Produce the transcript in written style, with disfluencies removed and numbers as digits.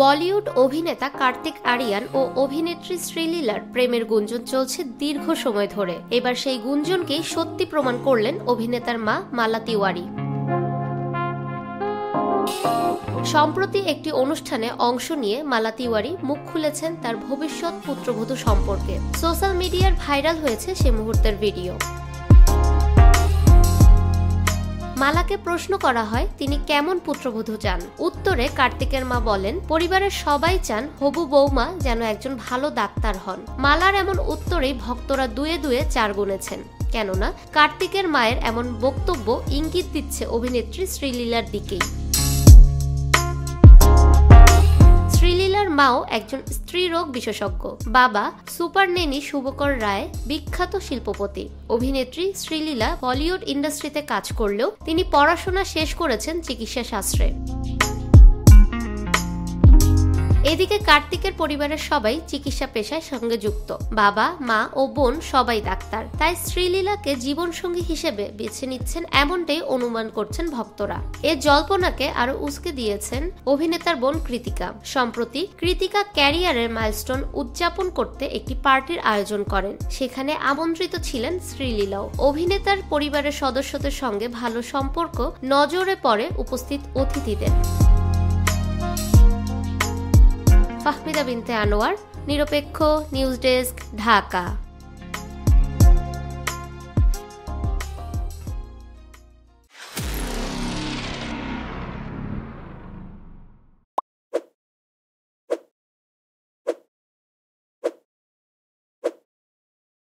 বলিউড অভিনেতা কার্তিক আরিয়ান ও অভিনেত্রী শ্রীলীলার প্রেমের গুঞ্জন চলছে দীর্ঘ সময় ধরে। এবার সেই গুঞ্জনকেই সত্যি প্রমাণ করলেন অভিনেতার মা মালা তিওয়ারি। সম্প্রতি একটি অনুষ্ঠানে অংশ নিয়ে মালা তিওয়ারি মুখ খুলেছেন তার ভবিষ্যৎ পুত্রবধূ সম্পর্কে। সোশ্যাল মিডিয়ার ভাইরাল হয়েছে সে মুহূর্তের ভিডিও। মালাকে প্রশ্ন করা হয় তিনি কেমন পুত্রবধূ চান। উত্তরে কার্তিকের মা বলেন, পরিবারের সবাই চান হবু বৌমা যেন একজন ভালো ডাক্তার হন। মালার এমন উত্তরেই ভক্তরা দুয়ে দুয়ে চার গুনেছেন, কেননা কার্তিকের মায়ের এমন বক্তব্য ইঙ্গিত দিচ্ছে অভিনেত্রী শ্রীলীলার দিকেই। শ্রীলীলার মাও একজন স্ত্রীরোগ বিশেষজ্ঞ। বাবা সুপার নেনি শুভকর রায় বিখ্যাত শিল্পপতি। অভিনেত্রী শ্রীলীলা বলিউড ইন্ডাস্ট্রিতে কাজ করলেও তিনি পড়াশোনা শেষ করেছেন চিকিৎসা শাস্ত্রে। এদিকে কার্তিকের পরিবারের সবাই চিকিৎসা পেশায় সঙ্গে যুক্ত। বাবা, মা ও বোন সবাই ডাক্তার। তাই শ্রীলীলাকে জীবনসঙ্গী হিসেবে বেছে নিচ্ছেন এমনটাই অনুমান করছেন ভক্তরা। এ জল্পনাকে আরো উস্কে দিয়েছেন অভিনেতার বোন কৃতিকা। সম্প্রতি কৃতিকা ক্যারিয়ারের মাইলস্টোন উদযাপন করতে একটি পার্টির আয়োজন করেন। সেখানে আমন্ত্রিত ছিলেন শ্রীলীলাও। অভিনেতার পরিবারের সদস্যদের সঙ্গে ভালো সম্পর্ক নজরে পড়ে উপস্থিত অতিথিদের। ফাহমিদা বিনতে আনোয়ার, নিরপেক্ষ নিউজ ডেস্ক, ঢাকা।